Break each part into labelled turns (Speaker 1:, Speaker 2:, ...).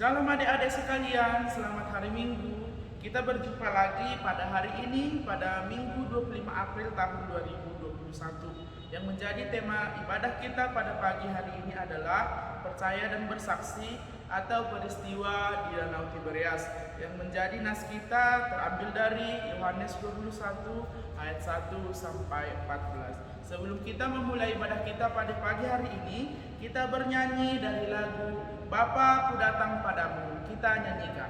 Speaker 1: Shalom adik-adik sekalian, selamat hari Minggu. Kita berjumpa lagi pada hari ini pada Minggu 25 April tahun 2021. Yang menjadi tema ibadah kita pada pagi hari ini adalah percaya dan bersaksi atau peristiwa di Danau Tiberias. Yang menjadi nas kita terambil dari Yohanes 21 ayat 1 sampai 14. Sebelum kita memulai ibadah kita pada pagi hari ini, kita bernyanyi dari lagu Bapa, Aku Datang Padamu. Kita nyanyikan.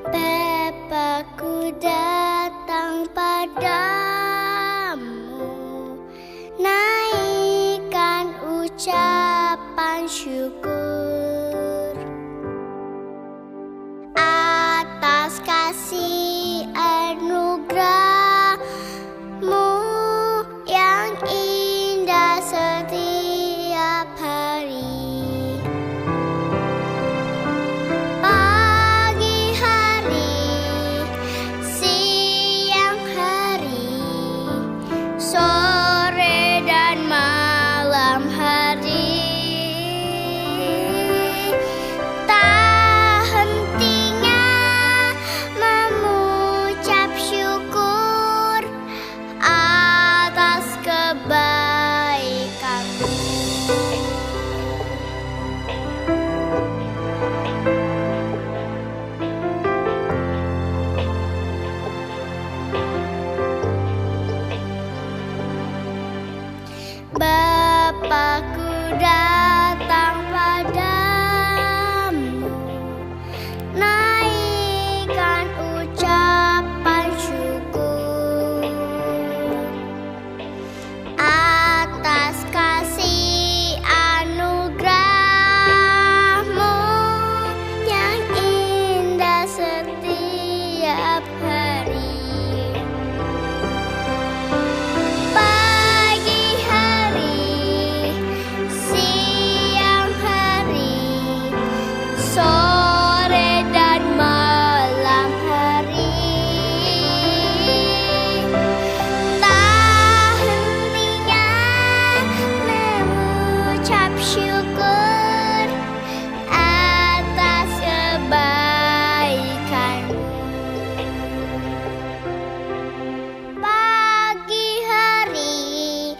Speaker 2: Bapa, Aku datang padamu, naikkan ucapan syukur atas kasih anugerah-Mu yang indah setiap hari. Pagi hari, siang hari, sore dan malam hari, tak hentinya memucap syukur atas kebaikan-Mu. Bapa-Ku datang padamu, naikkan ucapan syukur atas kasih anugerah-Mu yang indah setiap hari. Pagi hari, siang hari, sore dan malam hari, tak hentinya mengucap syukur atas kebaikan-Mu. Pagi hari,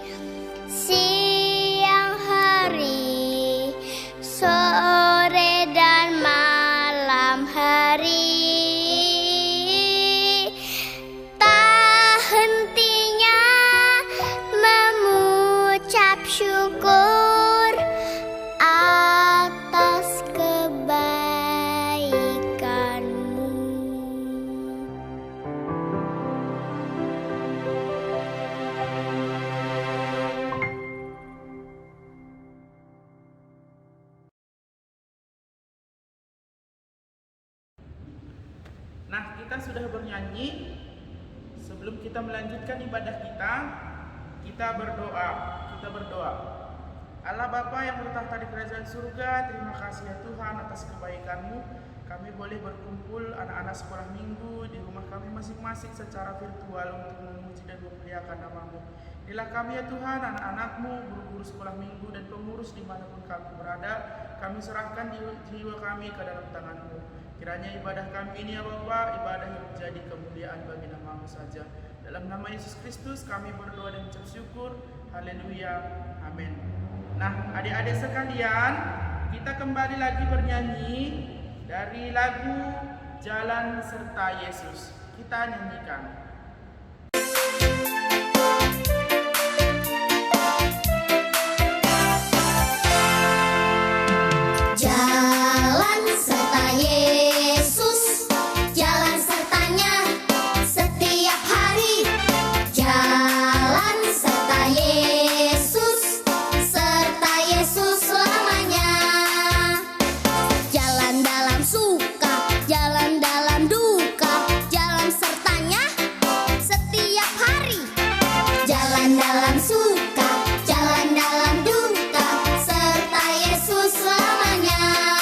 Speaker 2: siang hari, sore dan malam hari, tak hentinya memucap syukur atas kebaikan-Mu.
Speaker 1: Nah, kita sudah bernyanyi. Sebelum kita melanjutkan ibadah kita berdoa. Allah Bapa yang bertahta di kerajaan surga, terima kasih ya Tuhan atas kebaikan-Mu. Kami boleh berkumpul anak-anak sekolah minggu di rumah kami masing-masing secara virtual untuk memuji dan memuliakan nama-Mu. Inilah kami ya Tuhan, anak-anak-Mu, guru-guru sekolah minggu dan pengurus dimanapun kami berada. Kami serahkan jiwa kami ke dalam tangan-Mu. Kiranya ibadah kami ini ya Bapa, ibadah yang menjadi kemuliaan bagi nama-Mu saja. Dalam nama Yesus Kristus kami berdoa dan mengucap syukur. Haleluya. Amin. Nah, adik-adik sekalian, kita kembali lagi bernyanyi dari lagu Jalan Serta Yesus. Kita nyanyikan.
Speaker 2: Jalan serta Yesus, jalan sertanya setiap hari. Jalan serta Yesus, serta Yesus selamanya. Jalan dalam suka, jalan dalam duka, jalan sertanya setiap hari. Jalan dalam suka, jalan dalam duka, serta Yesus selamanya.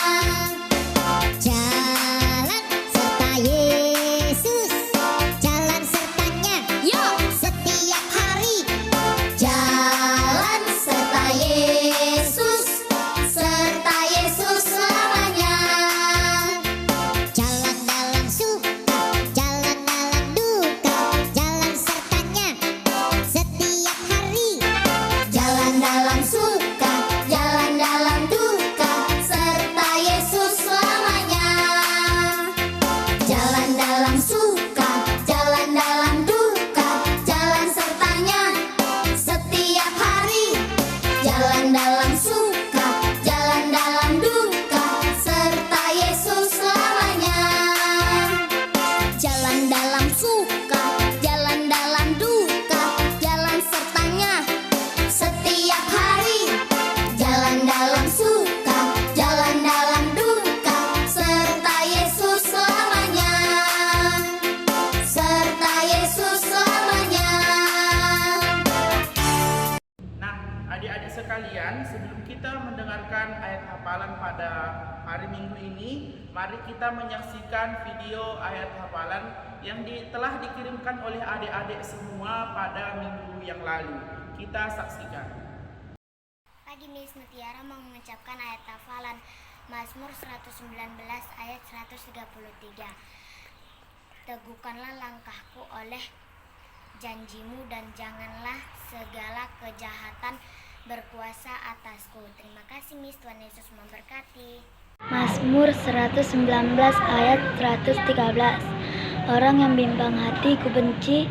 Speaker 1: hafalan pada hari Minggu ini, mari kita menyaksikan video ayat hafalan yang telah dikirimkan oleh adik-adik semua pada minggu yang lalu. Kita saksikan.
Speaker 2: Pagi Miss Mutiara mau mengucapkan ayat hafalan Mazmur 119 ayat 133. Teguhkanlah langkahku oleh janjimu dan janganlah segala kejahatan berkuasa atasku. Terima kasih Miss, Tuhan Yesus memberkati.
Speaker 3: Mazmur 119 ayat 113. Orang yang bimbang hati ku benci,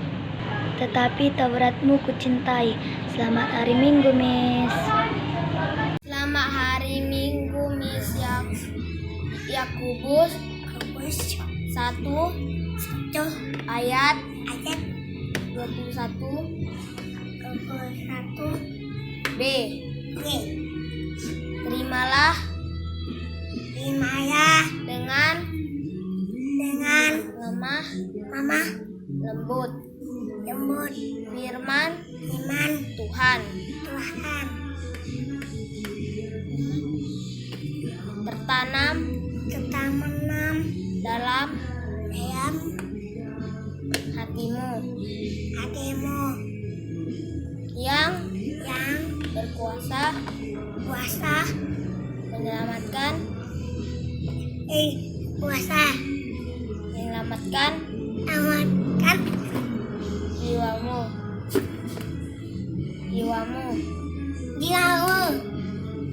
Speaker 3: tetapi Tauratmu ku cintai. Selamat hari Minggu, Miss.
Speaker 2: Selamat hari Minggu Miss Yakobus 1 ayat 21 B. Terimalah dengan lemah lembut firman Tuhan. Tertanam dalam hatimu yang berkuasa menyelamatkan jiwamu.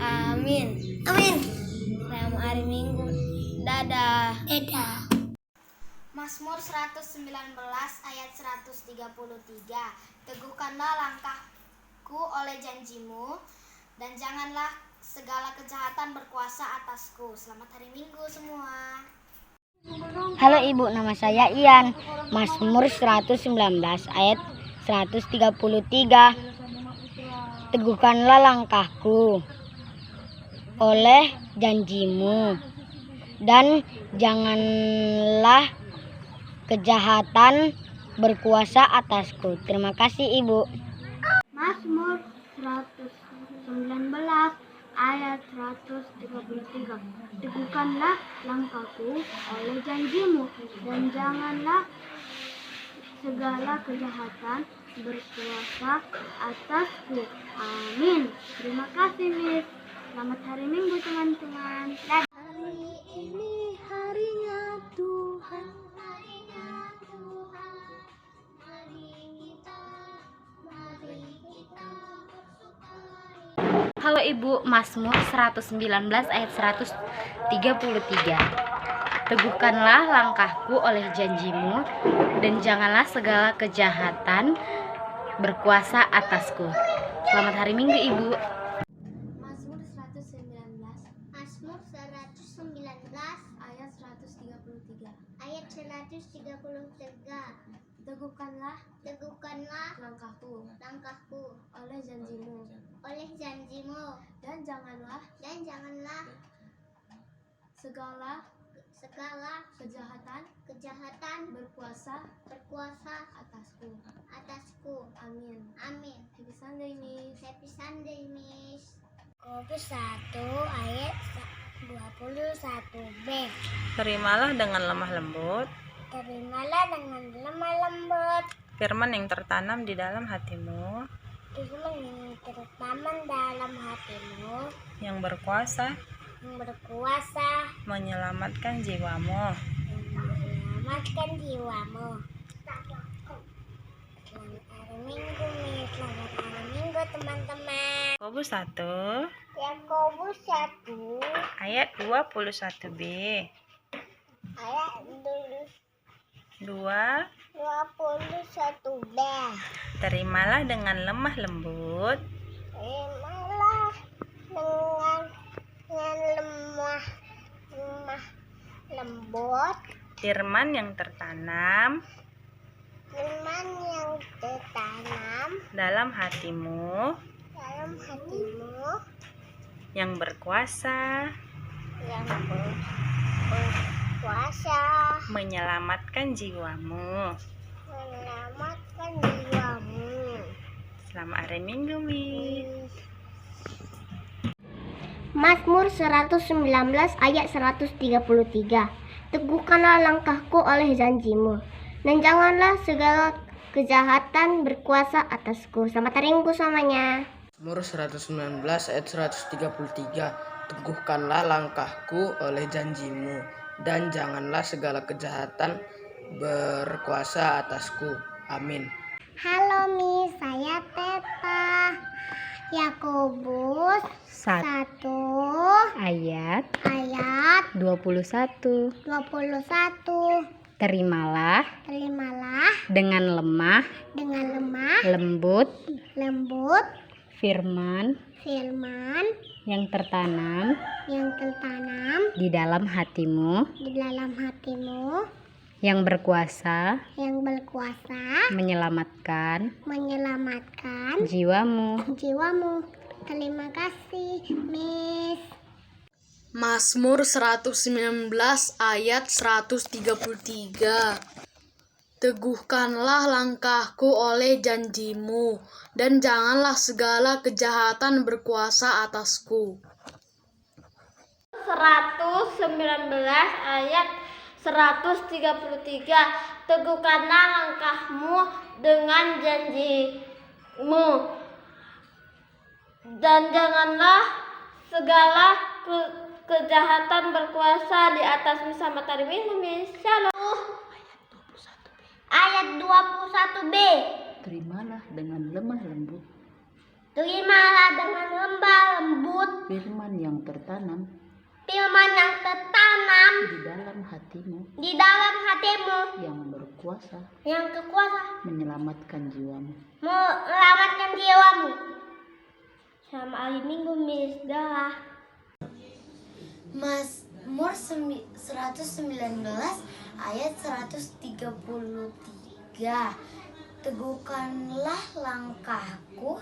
Speaker 2: Amin. Selamat hari Minggu. Dadah. Mazmur 119 ayat 133. Teguhkanlah langkahku oleh janjimu dan janganlah segala kejahatan berkuasa atasku. Selamat hari Minggu semua.
Speaker 3: Halo Ibu, nama saya Ian. Mazmur 119 ayat 133. Teguhkanlah langkahku oleh janjimu dan janganlah kejahatan berkuasa atasku. Terima kasih Ibu. Mazmur 119 ayat 133. Teguhkanlah langkahku oleh janjimu dan janganlah segala kejahatan berkuasa atasku. Amin. Terima kasih Miss. Selamat hari Minggu teman-teman. Hari ini harinya Tuhan. Halo Ibu, Mazmur 119 ayat 133. Teguhkanlah langkahku oleh janjimu dan janganlah segala kejahatan berkuasa atasku. Selamat hari Minggu Ibu.
Speaker 2: Mazmur 119 ayat 133. Teguhkanlah langkahku oleh janjimu dan janganlah segala kejahatan berkuasa atasku. Amin. Happy Sunday Miss. Yakobus 1 ayat 21b.
Speaker 4: Terimalah dengan lemah lembut firman yang tertanam di dalam hatimu, yang berkuasa menyelamatkan jiwamu.
Speaker 2: Selamat hari Minggu Miss. Selamat hari Minggu teman-teman.
Speaker 4: Yakobus 1 ayat 21b.
Speaker 2: Ayat
Speaker 4: 21b.
Speaker 2: 21b.
Speaker 4: Terimalah dengan lemah lembut firman yang tertanam dalam hatimu, yang berkuasa menyelamatkan jiwamu. Selamat hari Minggu, Miss.
Speaker 2: Mazmur 119 ayat 133. Teguhkanlah langkahku oleh janjimu, dan janganlah segala kejahatan berkuasa atasku. Selamat hari Minggu semuanya.
Speaker 5: Mazmur 119 ayat 133. Teguhkanlah langkahku oleh janjimu, dan janganlah segala kejahatan berkuasa atasku. Amin.
Speaker 2: Halo Miss, saya Teta. Yakobus 1
Speaker 6: Ayat
Speaker 2: ayat
Speaker 6: 21.
Speaker 2: 21.
Speaker 6: Terimalah
Speaker 2: Terimalah
Speaker 6: dengan lemah
Speaker 2: lembut
Speaker 6: firman
Speaker 2: yang tertanam
Speaker 6: di dalam hatimu, yang berkuasa menyelamatkan jiwamu.
Speaker 2: Terima kasih, Miss.
Speaker 7: Mazmur 119 ayat 133. Teguhkanlah langkahku oleh janjimu, dan janganlah segala kejahatan berkuasa atasku.
Speaker 8: 119 ayat 133. Teguhkanlah langkahmu dengan janjimu, dan janganlah segala kejahatan berkuasa di atasmu. Selamat hari Minggu, Miss. Shalom.
Speaker 2: Ayat 21b.
Speaker 9: Terimalah dengan lemah lembut firman yang tertanam di dalam hatimu, yang berkuasa menyelamatkan jiwamu.
Speaker 8: Selamat hari Minggu, Miss. Dah.
Speaker 3: Mazmur 119 ayat 133. Teguhkanlah langkahku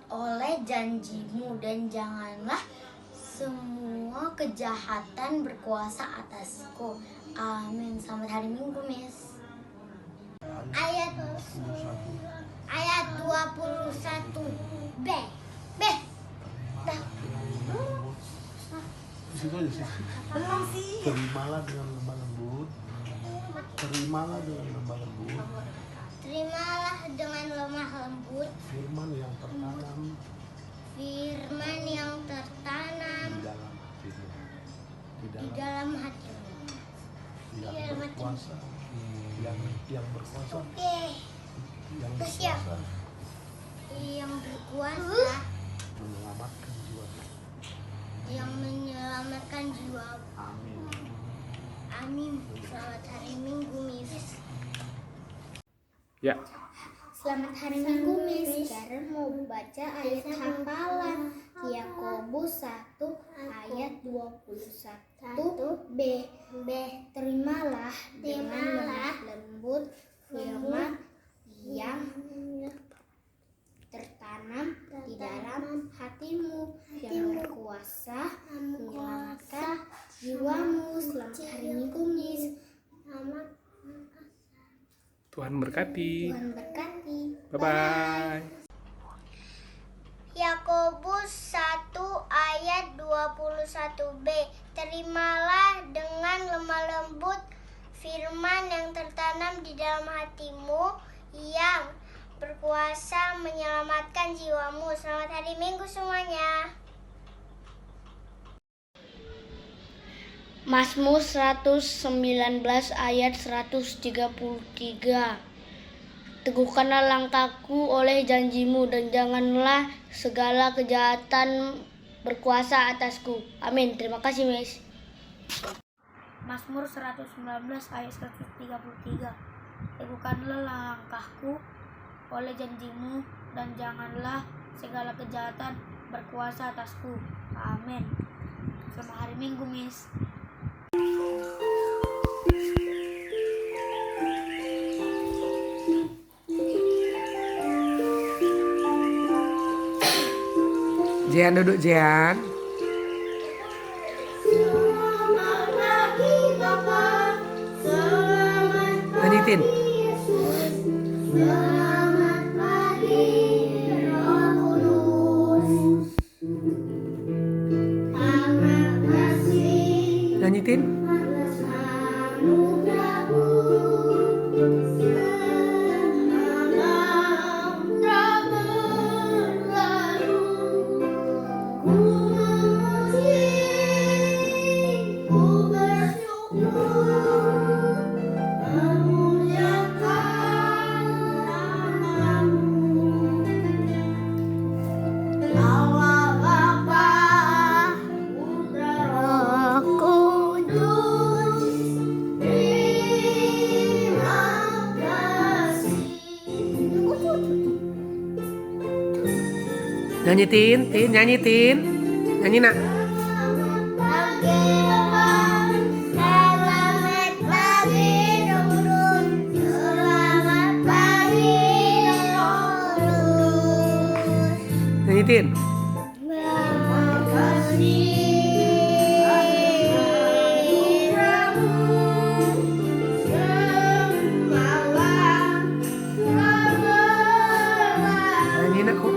Speaker 3: oleh janjimu, dan janganlah semua kejahatan berkuasa atasku. Amin. Selamat hari Minggu, Miss. Ayat 21b.
Speaker 10: Terimalah dengan lemah lembut. Terimalah dengan lemah lembut.
Speaker 2: Terimalah dengan lemah lembut
Speaker 10: Firman yang tertanam
Speaker 2: di dalam hatimu.
Speaker 10: yang berkuasa yang berkuasa
Speaker 2: menyelamatkan jiwa. Amin. Selamat hari Minggu, Miss.
Speaker 1: Ya.
Speaker 2: Selamat hari Minggu, Miss. Karen mau baca ayat hafalan Yakobus 1 ayat 21b. Terimalah dengan lemah lembut firman yang tertanam di dalam hatimu, yang berkuasa menyelamatkan jiwamu. Selamat hari Minggu, Miss.
Speaker 1: Tuhan berkati.
Speaker 2: Bye-bye.
Speaker 1: Bye-bye.
Speaker 2: Yakobus 1 ayat 21b. Terimalah dengan lemah lembut firman yang tertanam di dalam hatimu, yang berkuasa menyelamatkan jiwamu. Selamat hari Minggu semuanya.
Speaker 8: Mazmur 119 ayat 133. Teguhkanlah langkahku oleh janjimu, dan janganlah segala kejahatan berkuasa atasku. Amin. Terima kasih, Miss. Mazmur 119 ayat 133. Teguhkanlah langkahku oleh janjimu, dan janganlah segala kejahatan berkuasa atasku. Amin. Selamat hari Minggu, Miss.
Speaker 5: Jian duduk, Jian. Lanjutin. Nyanyi Tin. Nyanyi Tin, nyanyi Tin. Nyanyi nak. Nyanyi Tin. Nyanyi nak kok.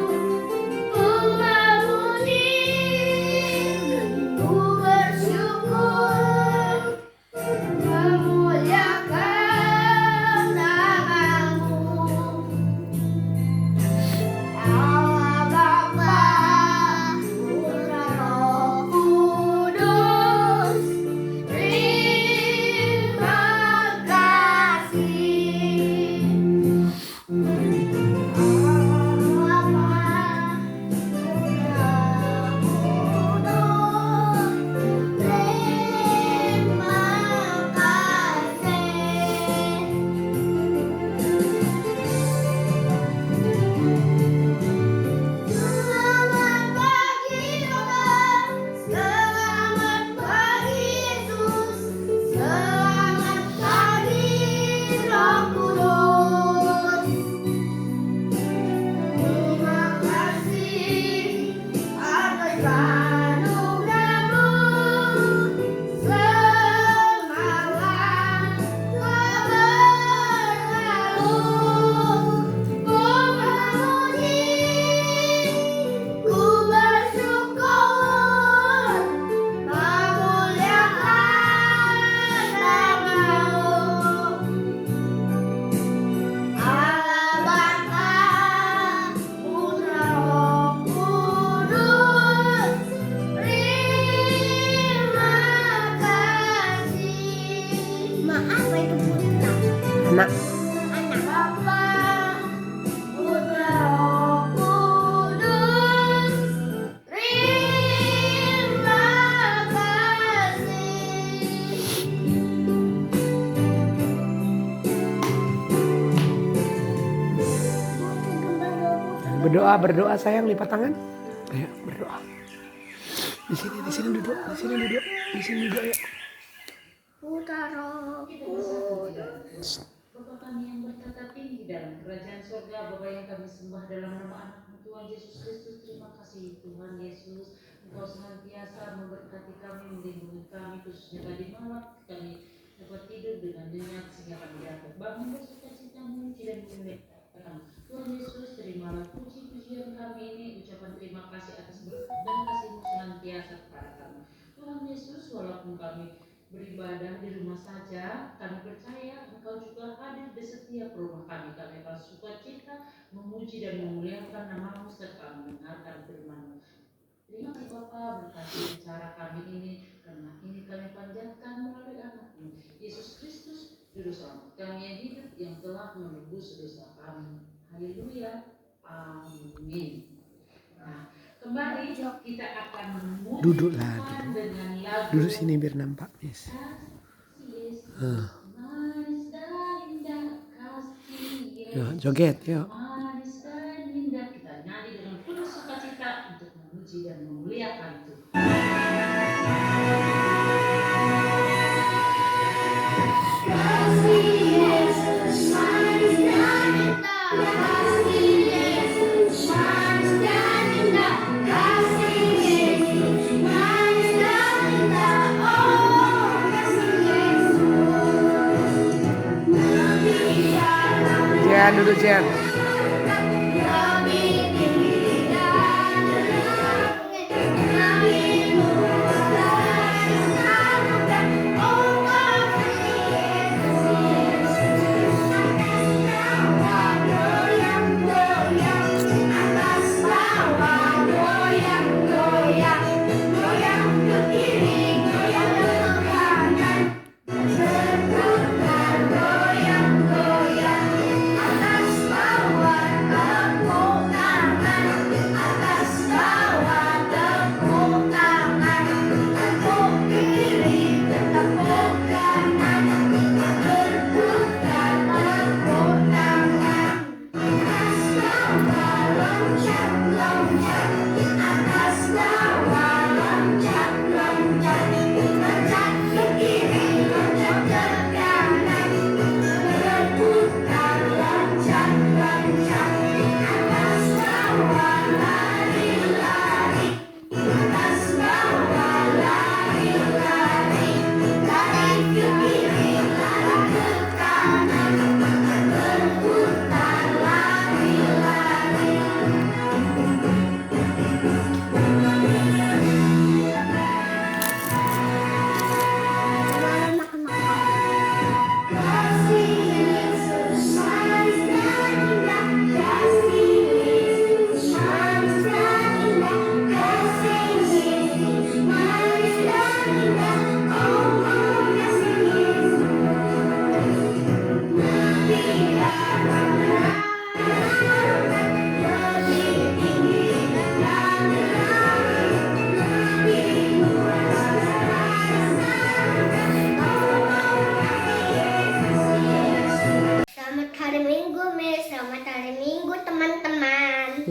Speaker 5: Anak. Berdoa sayang, lipat tangan. Ayo berdoa. Di sini duduk, ayo.
Speaker 9: Bapa kami yang bertata tinggi dalam kerajaan surga, Bapa yang kami sembah dalam nama anak Tuhan Yesus Kristus. Terima kasih Tuhan Yesus, Engkau senantiasa memberkati kami, melindungi kami, khususnya tadi malam kami dapat tidur dengan nyenyak sehingga kami dapat bangun bersukacita memuji dan memuliakan Tuhan Yesus. Terimalah puji-pujian kami ini, ucapan terima kasih atas berkat dan kasih-Mu senantiasa kepada kami. Tuhan Yesus, walaupun kami beribadah di rumah saja, kami percaya Engkau juga hadir di setiap rumah kami. Kami akan sukacita memuji dan memuliakan nama-Mu serta mendengarkan firman-Mu. Terima kasih Bapa, berkati cara kami ini, karena ini kami panjatkan melalui anak-Mu Yesus Kristus, Juru Selamat kami yang hidup, yang telah menebus dosa kami. Haleluya, amin. Nah, kembali kita akan
Speaker 5: Duduklah, duduk sini biar nampak, Miss. Ya, joget, yuk.
Speaker 9: Kita nyanyi dengan penuh sukacita untuk memuji dan memuliakan Tuhan.
Speaker 5: Duduk Jen.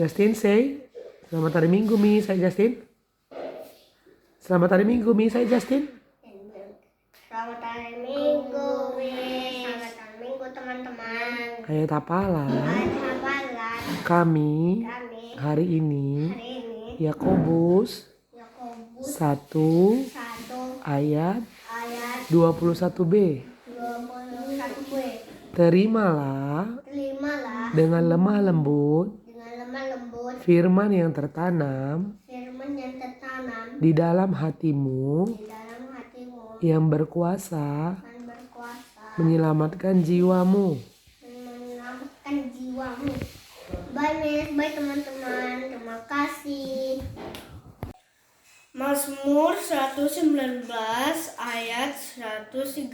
Speaker 5: Justin, say. Selamat hari Minggu, Mi. Saya Justin. Selamat hari Minggu, Mi. Saya Justin.
Speaker 2: Selamat hari Minggu, Miss. Selamat hari Minggu, teman-teman.
Speaker 5: Ayat hafalan.
Speaker 2: Ayat hafalan
Speaker 5: Kami hari ini Yakobus 1 ayat 21b. Terimalah dengan lemah lembut firman yang tertanam di dalam hatimu yang berkuasa menyelamatkan jiwamu.
Speaker 2: Bye, Miss. Bye, teman-teman. Terima kasih.
Speaker 8: Mazmur 119 ayat 133.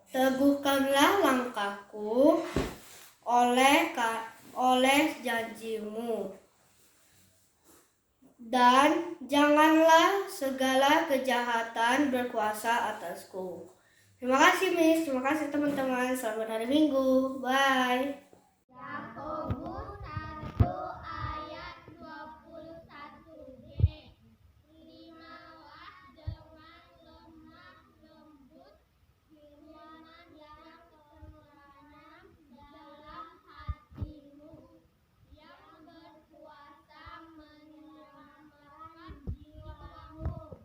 Speaker 8: Teguhkanlah langkahku oleh janjimu, dan janganlah segala kejahatan berkuasa atasku. Terima kasih, Miss. Terima kasih, teman-teman. Selamat hari Minggu. Bye.
Speaker 2: Yakobus 1 ayat 21b. Terimalah dengan lemah lembut firman yang tertanam dalam hatimu yang berkuasa menyelamatkan jiwamu.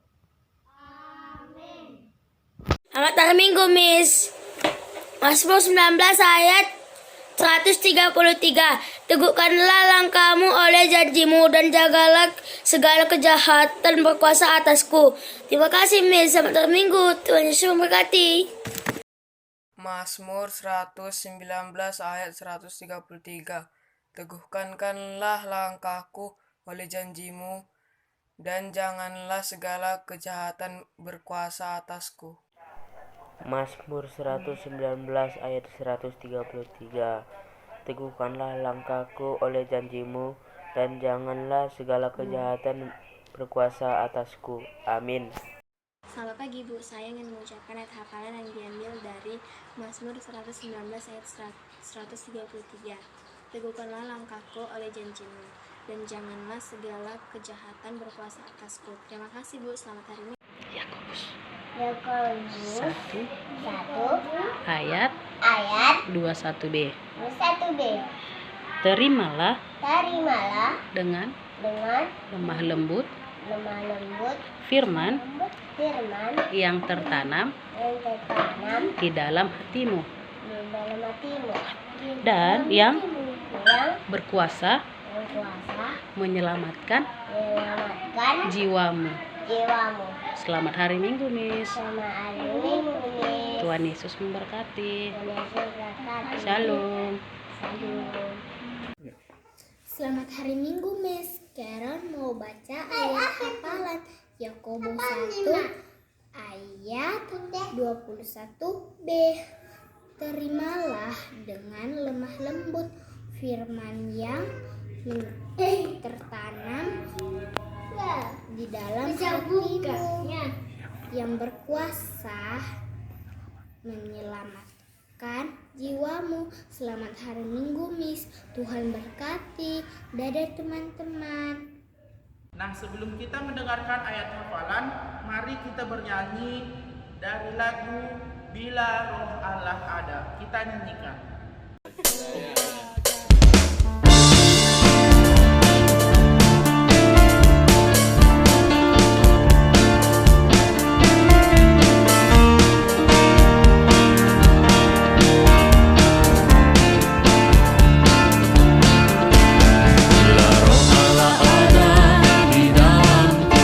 Speaker 2: Amin.
Speaker 8: Selamat hari Minggu, Miss. Mazmur 19 ayat 133. Teguhkanlah langkahmu oleh janjimu, dan jagalah segala kejahatan berkuasa atasku. Terima kasih, Miss. Selamat hari Minggu. Tuhan Yesus memberkati.
Speaker 4: Mazmur 119 ayat 133. Teguhkanlah langkahku oleh janjimu, dan janganlah segala kejahatan berkuasa atasku.
Speaker 11: Mazmur 119 ayat 133. Teguhkanlah langkahku oleh janjimu, dan janganlah segala kejahatan berkuasa atasku. Amin.
Speaker 3: Selamat pagi, Bu. Saya ingin mengucapkan ayat hafalan yang diambil dari Mazmur 119 ayat 133. Teguhkanlah langkahku oleh janjimu, dan janganlah segala kejahatan berkuasa atasku. Terima kasih, Bu. Selamat hari Minggu.
Speaker 2: Yakobus
Speaker 6: 1 ayat 21b. Terimalah dengan lemah lembut firman yang tertanam di dalam hatimu dan yang berkuasa menyelamatkan jiwamu. Selamat hari Minggu, Miss. Tuhan Yesus memberkati. Shalom.
Speaker 2: Selamat hari Minggu, Miss. Karen mau baca ayat hafalan Yakobus 1 ayat 21b. Terimalah dengan lemah lembut firman yang tertanam di dalam hatimu yang berkuasa menyelamatkan jiwamu. Selamat hari Minggu, Miss. Tuhan berkati. Dadah, teman-teman.
Speaker 1: Nah, sebelum kita mendengarkan ayat hafalan, mari kita bernyanyi dari lagu Bila Roh Allah Ada. Kita nyanyikan.
Speaker 12: Bila roh Allah ada di dalamku,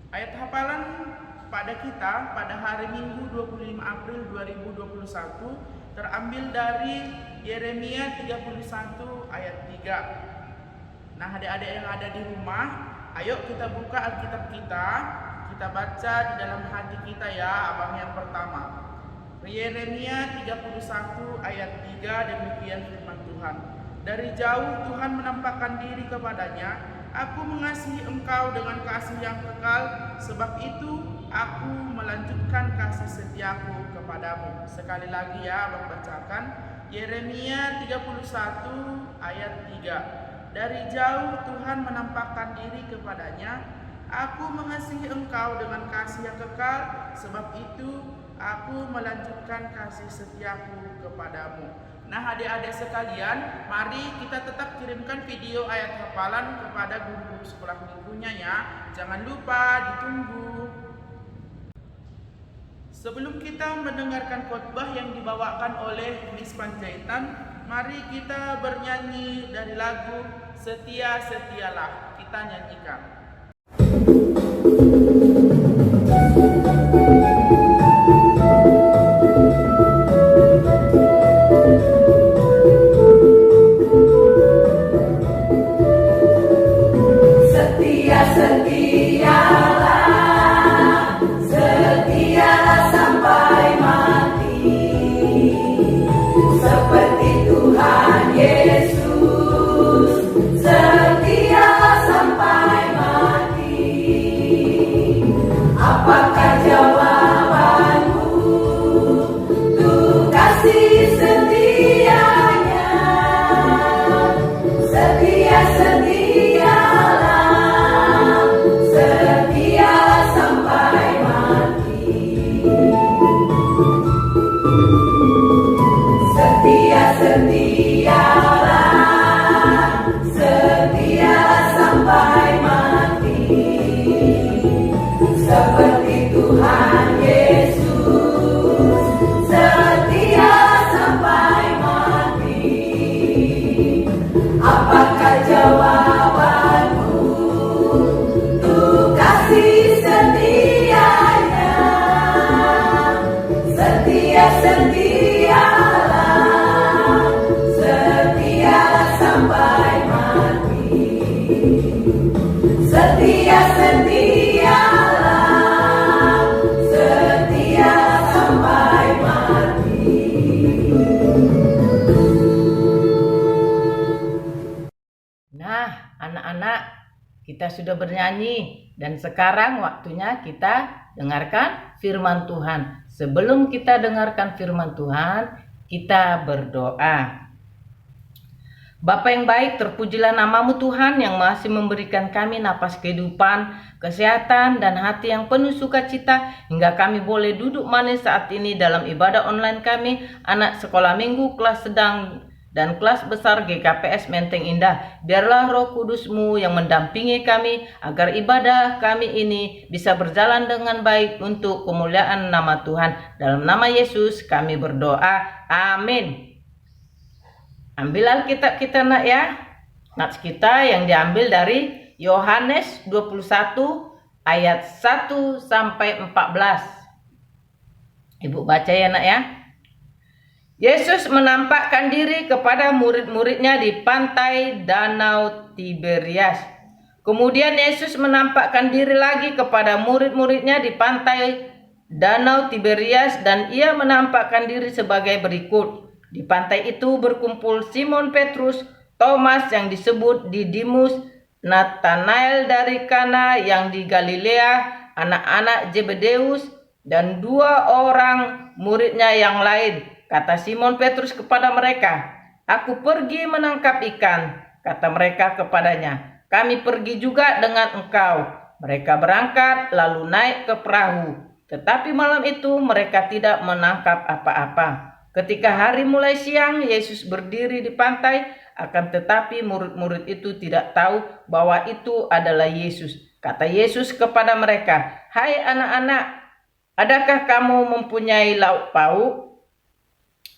Speaker 1: Ayat hafalan pada kita pada hari Minggu 25 April 2021 terambil dari Yeremia 31 ayat 3. Nah, adik-adik yang ada di rumah, ayo kita buka Alkitab kita baca di dalam hati kita ya, abang yang pertama. Yeremia 31 ayat 3, demikian firman Tuhan. Dari jauh Tuhan menampakkan diri kepadanya, aku mengasihi engkau dengan kasih yang kekal, sebab itu aku melanjutkan kasih setiaku kepadamu. Sekali lagi ya, abang bacakan. Yeremia 31 ayat 3. Dari jauh Tuhan menampakkan diri kepadanya, aku mengasihi engkau dengan kasih yang kekal, sebab itu aku melanjutkan kasih setiaku kepadamu. Nah, adik-adik sekalian, mari kita tetap kirimkan video ayat hafalan kepada guru-guru sekolah minggunya ya. Jangan lupa ditunggu. Sebelum kita mendengarkan khotbah yang dibawakan oleh Miss Panjaitan, mari kita bernyanyi dari lagu Setia Setialah. Kita nyanyikan.
Speaker 9: Kita sudah bernyanyi dan sekarang waktunya kita dengarkan firman Tuhan. Sebelum kita dengarkan firman Tuhan, kita berdoa. Bapa yang baik, terpujilah namamu Tuhan yang masih memberikan kami napas kehidupan, kesehatan, dan hati yang penuh sukacita hingga kami boleh duduk manis saat ini dalam ibadah online kami, anak sekolah minggu, kelas sedang, dan kelas besar GKPS Menteng Indah. Biarlah Roh Kudus-Mu yang mendampingi kami agar ibadah kami ini bisa berjalan dengan baik untuk kemuliaan nama Tuhan. Dalam nama Yesus kami berdoa. Amin. Ambil Alkitab kita nak ya. Nats kita yang diambil dari Yohanes 21 ayat 1 sampai 14. Ibu baca ya nak ya. Yesus menampakkan diri kepada murid-muridnya di pantai Danau Tiberias. Kemudian Yesus menampakkan diri lagi kepada murid-muridnya di pantai Danau Tiberias dan ia menampakkan diri sebagai berikut. Di pantai itu berkumpul Simon Petrus, Thomas yang disebut Didimus, Nathanael dari Kana yang di Galilea, anak-anak Zebedeus, dan 2 orang muridnya yang lain. Kata Simon Petrus kepada mereka, "Aku pergi menangkap ikan." Kata mereka kepadanya, "Kami pergi juga dengan engkau." Mereka berangkat lalu naik ke perahu. Tetapi malam itu mereka tidak menangkap apa-apa. Ketika hari mulai siang, Yesus berdiri di pantai, akan tetapi murid-murid itu tidak tahu bahwa itu adalah Yesus. Kata Yesus kepada mereka, "Hai anak-anak, adakah kamu mempunyai lauk pauk?"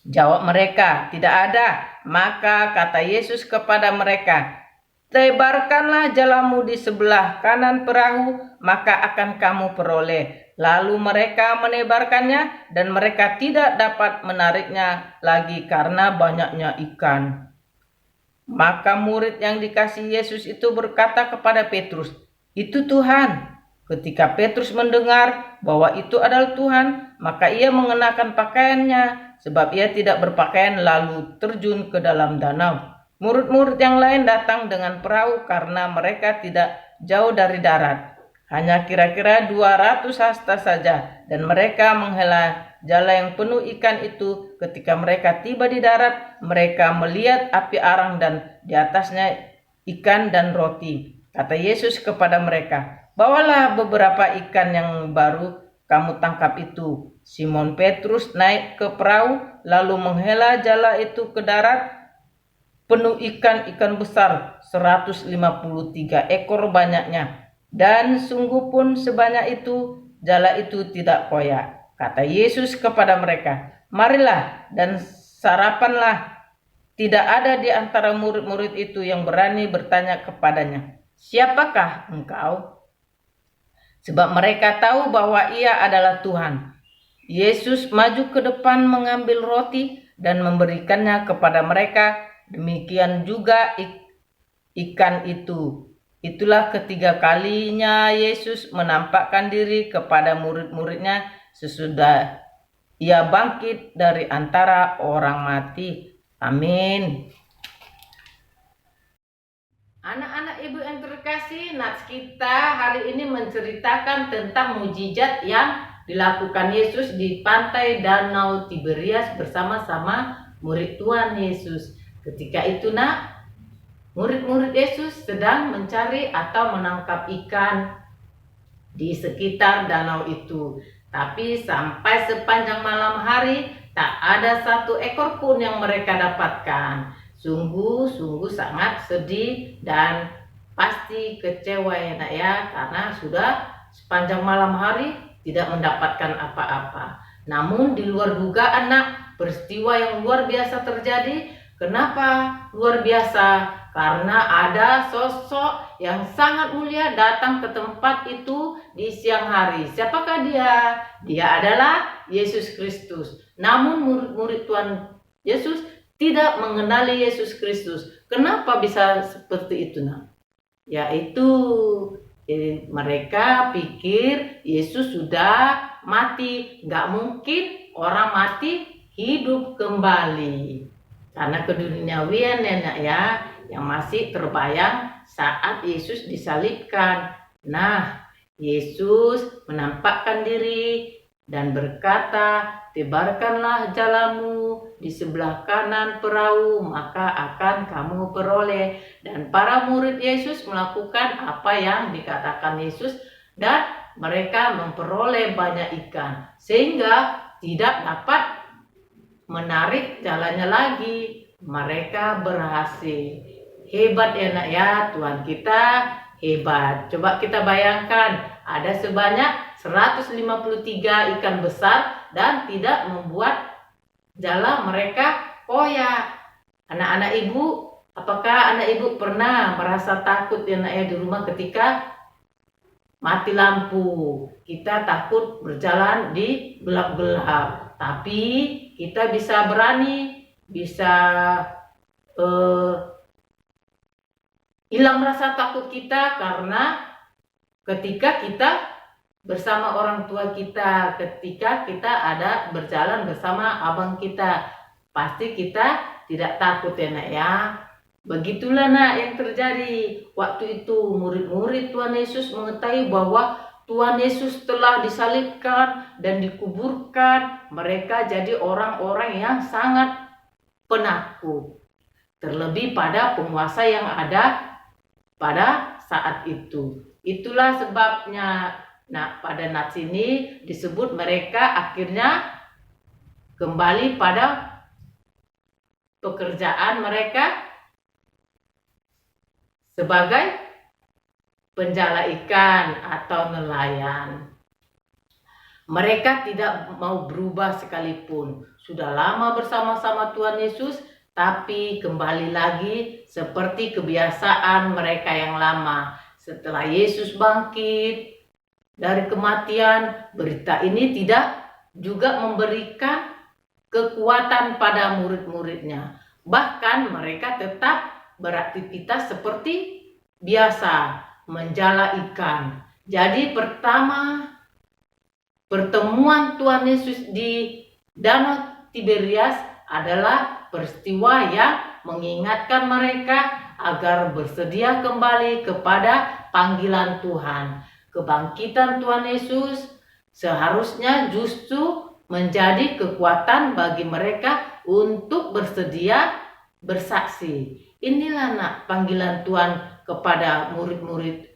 Speaker 9: Jawab mereka, "Tidak ada." Maka kata Yesus kepada mereka,
Speaker 12: Lebarkanlah jalamu di sebelah kanan perahu, maka akan kamu peroleh. Lalu mereka menebarkannya dan mereka tidak dapat menariknya lagi karena banyaknya ikan. Maka murid yang dikasihi Yesus itu berkata kepada Petrus, "Itu Tuhan." Ketika Petrus mendengar bahwa itu adalah Tuhan, maka ia mengenakan pakaiannya, sebab ia tidak berpakaian, lalu terjun ke dalam danau. Murid-murid yang lain datang dengan perahu karena mereka tidak jauh dari darat, hanya kira-kira 200 hasta saja, dan mereka menghela jala yang penuh ikan itu. Ketika mereka tiba di darat, mereka melihat api arang dan di atasnya ikan dan roti. Kata Yesus kepada mereka, "Bawalah beberapa ikan yang baru kamu tangkap itu." Simon Petrus naik ke perahu, lalu menghela jala itu ke darat, penuh ikan besar, 153 ekor banyaknya. Dan sungguh pun sebanyak itu, jala itu tidak koyak. Kata Yesus kepada mereka, "Marilah dan sarapanlah." Tidak ada di antara murid-murid itu yang berani bertanya kepadanya, "Siapakah engkau?" Sebab mereka tahu bahwa ia adalah Tuhan. Yesus maju ke depan mengambil roti dan memberikannya kepada mereka. Demikian juga ikan itu. Itulah ketiga kalinya Yesus menampakkan diri kepada murid-muridnya sesudah ia bangkit dari antara orang mati. Amin. Anak-anak ibu yang terkasih, nats kita hari ini menceritakan tentang mujizat yang dilakukan Yesus di pantai Danau Tiberias bersama-sama murid Tuhan Yesus. Ketika itu murid-murid Yesus sedang mencari atau menangkap ikan di sekitar danau itu. Tapi sampai sepanjang malam hari tak ada satu ekor pun yang mereka dapatkan. Sungguh sangat sedih dan pasti kecewa ya, karena sudah sepanjang malam hari tidak mendapatkan apa-apa. Namun di luar dugaan peristiwa yang luar biasa terjadi. Kenapa luar biasa? Karena ada sosok yang sangat mulia datang ke tempat itu di siang hari. Siapakah dia? Dia adalah Yesus Kristus. Namun murid-murid Tuhan Yesus tidak mengenali Yesus Kristus. Kenapa bisa seperti itu Yaitu mereka pikir Yesus sudah mati. Gak mungkin orang mati hidup kembali. Karena keduniawian yang masih terbayang saat Yesus disalibkan. Yesus menampakkan diri dan berkata, "Tebarkanlah jalamu di sebelah kanan perahu, maka akan kamu peroleh." Dan para murid Yesus melakukan apa yang dikatakan Yesus dan mereka memperoleh banyak ikan sehingga tidak dapat menarik jalannya lagi. Mereka berhasil. Hebat ya Tuhan kita hebat. Coba kita bayangkan, ada sebanyak 153 ikan besar dan tidak membuat jala mereka koyak. Anak-anak ibu, apakah anak ibu pernah merasa takut di rumah ketika mati lampu? Kita takut berjalan di gelap-gelap, tapi kita bisa berani, bisa hilang rasa takut kita karena ketika kita bersama orang tua kita, ketika kita ada berjalan bersama abang kita, pasti kita tidak takut ya. Begitulah yang terjadi. Waktu itu murid-murid Tuhan Yesus mengetahui bahwa Tuhan Yesus telah disalibkan dan dikuburkan. Mereka jadi orang-orang yang sangat penakut. Terlebih pada penguasa yang ada pada saat itu. Itulah sebabnya pada nats ini disebut mereka akhirnya kembali pada pekerjaan mereka sebagai penjala ikan atau nelayan. Mereka tidak mau berubah sekalipun. Sudah lama bersama-sama Tuhan Yesus tapi kembali lagi seperti kebiasaan mereka yang lama. Setelah Yesus bangkit dari kematian, berita ini tidak juga memberikan kekuatan pada murid-muridnya. Bahkan mereka tetap beraktivitas seperti biasa, menjala ikan. Jadi pertemuan Tuhan Yesus di Danau Tiberias adalah peristiwa yang mengingatkan mereka agar bersedia kembali kepada panggilan Tuhan. Kebangkitan Tuhan Yesus seharusnya justru menjadi kekuatan bagi mereka untuk bersedia bersaksi. Inilah nak panggilan Tuhan kepada murid-murid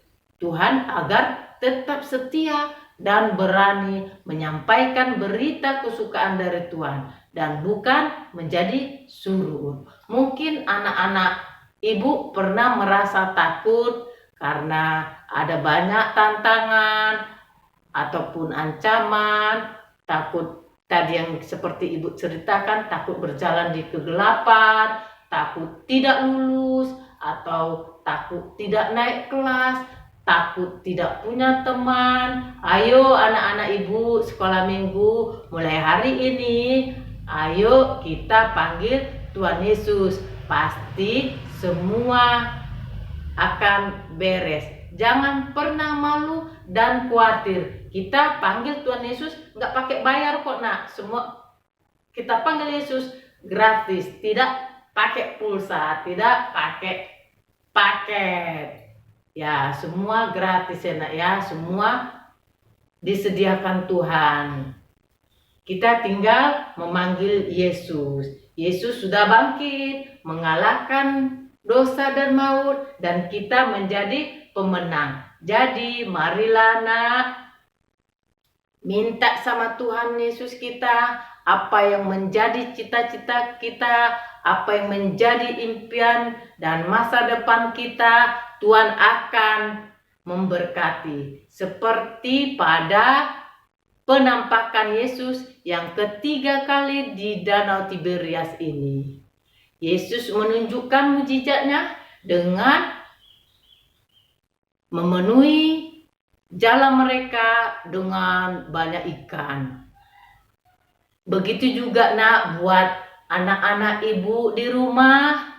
Speaker 12: Tuhan agar tetap setia dan berani menyampaikan berita kesukaan dari Tuhan dan bukan menjadi surut. Mungkin anak-anak ibu pernah merasa takut karena ada banyak tantangan ataupun ancaman, takut tadi yang seperti ibu ceritakan, takut berjalan di kegelapan, takut tidak lulus, atau takut tidak naik kelas, takut tidak punya teman. Ayo anak-anak ibu sekolah minggu, mulai hari ini, ayo kita panggil Tuhan Yesus. Pasti semua akan beres. Jangan pernah malu dan khawatir. Kita panggil Tuhan Yesus nggak pakai bayar kok nak. Semua kita panggil Yesus gratis, tidak pakai pulsa, tidak pakai paket. Ya, semua gratis ya nak ya, semua disediakan Tuhan. Kita tinggal memanggil Yesus. Yesus sudah bangkit, mengalahkan dosa dan maut, dan kita menjadi pemenang. Jadi marilah nak, minta sama Tuhan Yesus kita apa yang menjadi cita-cita kita, apa yang menjadi impian dan masa depan kita. Tuhan akan memberkati seperti pada penampakan Yesus yang ketiga kali di Danau Tiberias ini. Yesus menunjukkan mujizatnya dengan memenuhi jala mereka dengan banyak ikan. Begitu juga nak buat anak-anak ibu di rumah.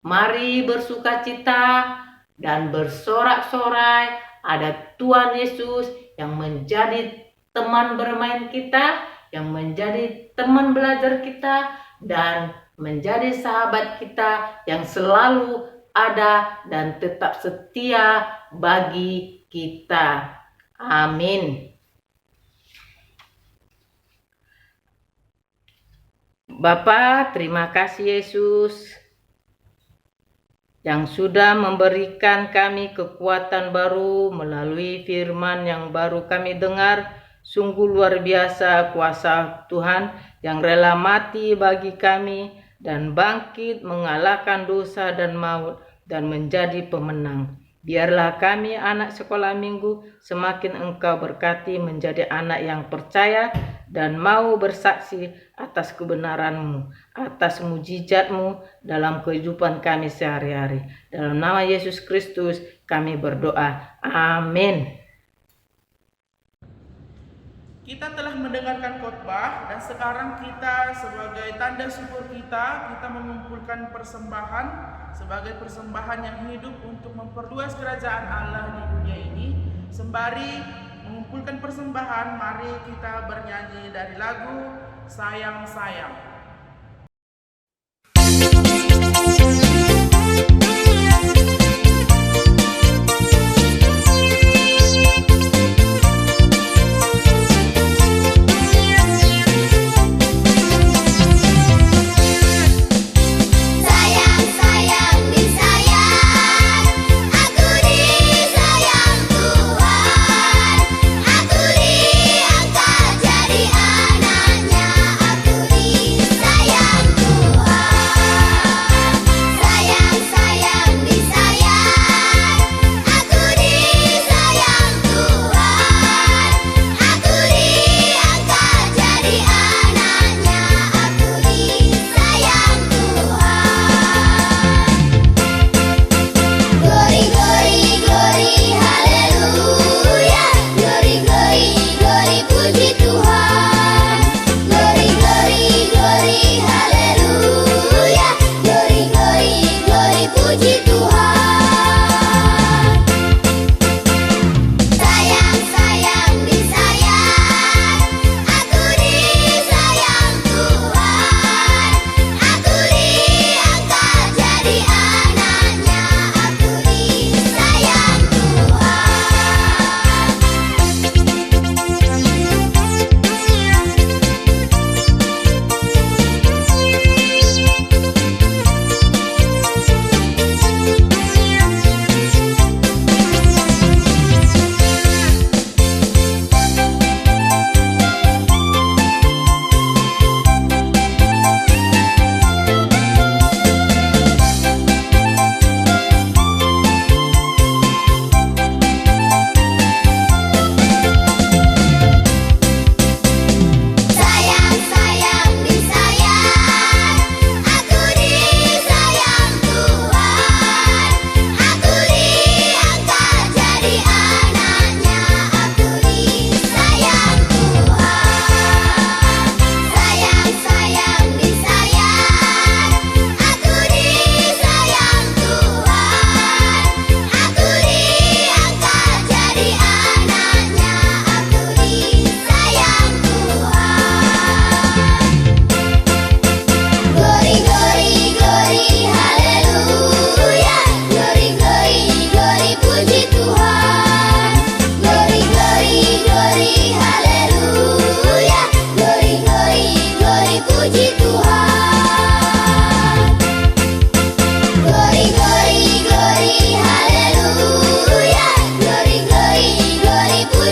Speaker 12: Mari bersukacita dan bersorak-sorai. Ada Tuhan Yesus yang menjadi teman bermain kita, yang menjadi teman belajar kita, dan menjadi sahabat kita yang selalu ada dan tetap setia bagi kita. Amin. Bapa, terima kasih Yesus yang sudah memberikan kami kekuatan baru melalui firman yang baru kami dengar. Sungguh luar biasa kuasa Tuhan yang rela mati bagi kami dan bangkit mengalahkan dosa dan maut dan menjadi pemenang. Biarlah kami anak sekolah minggu semakin Engkau berkati menjadi anak yang percaya dan mau bersaksi atas kebenaran-Mu, atas mujizat-Mu dalam kehidupan kami sehari-hari. Dalam nama Yesus Kristus kami berdoa. Amin.
Speaker 1: Kita telah mendengarkan khotbah dan sekarang kita sebagai tanda syukur kita mengumpulkan persembahan sebagai persembahan yang hidup untuk memperluas kerajaan Allah di dunia ini. Sembari mengumpulkan persembahan, mari kita bernyanyi dari lagu Sayang Sayang.
Speaker 13: Aku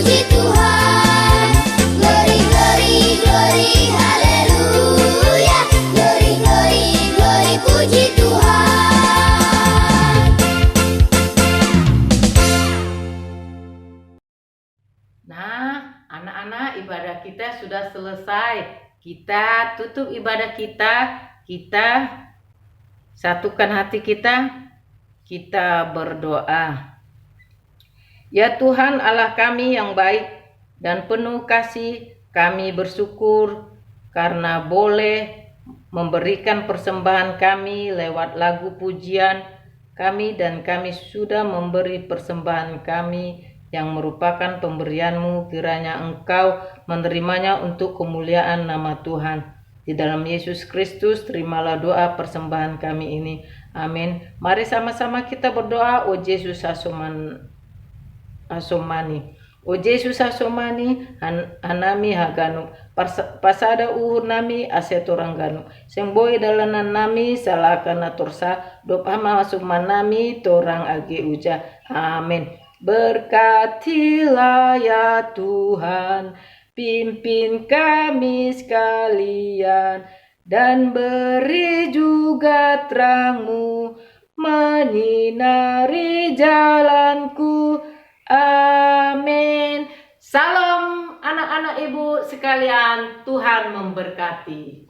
Speaker 8: puji Tuhan. Glory, glory, glory, haleluya. Glory, glory, glory, puji Tuhan.
Speaker 12: Nah, anak-anak, ibadah kita sudah selesai. Kita tutup ibadah kita. Kita satukan hati kita. Kita berdoa. Ya Tuhan Allah kami yang baik dan penuh kasih, kami bersyukur karena boleh memberikan persembahan kami lewat lagu pujian kami, dan kami sudah memberi persembahan kami yang merupakan pemberian-Mu. Kiranya Engkau menerimanya untuk kemuliaan nama Tuhan. Di dalam Yesus Kristus, terimalah doa persembahan kami ini. Amin. Mari sama-sama kita berdoa. O Yesus asomani. O Jesus asomani anami haganu pasada uhur nami asetorang ganu semboy dalanan nami salakana torsa dopama asuman nami torang age uja. Amin. Berkatilah ya Tuhan, pimpin kami sekalian, dan beri juga terang-Mu menyinari jalanku. Amin. Salam anak-anak ibu sekalian, Tuhan memberkati.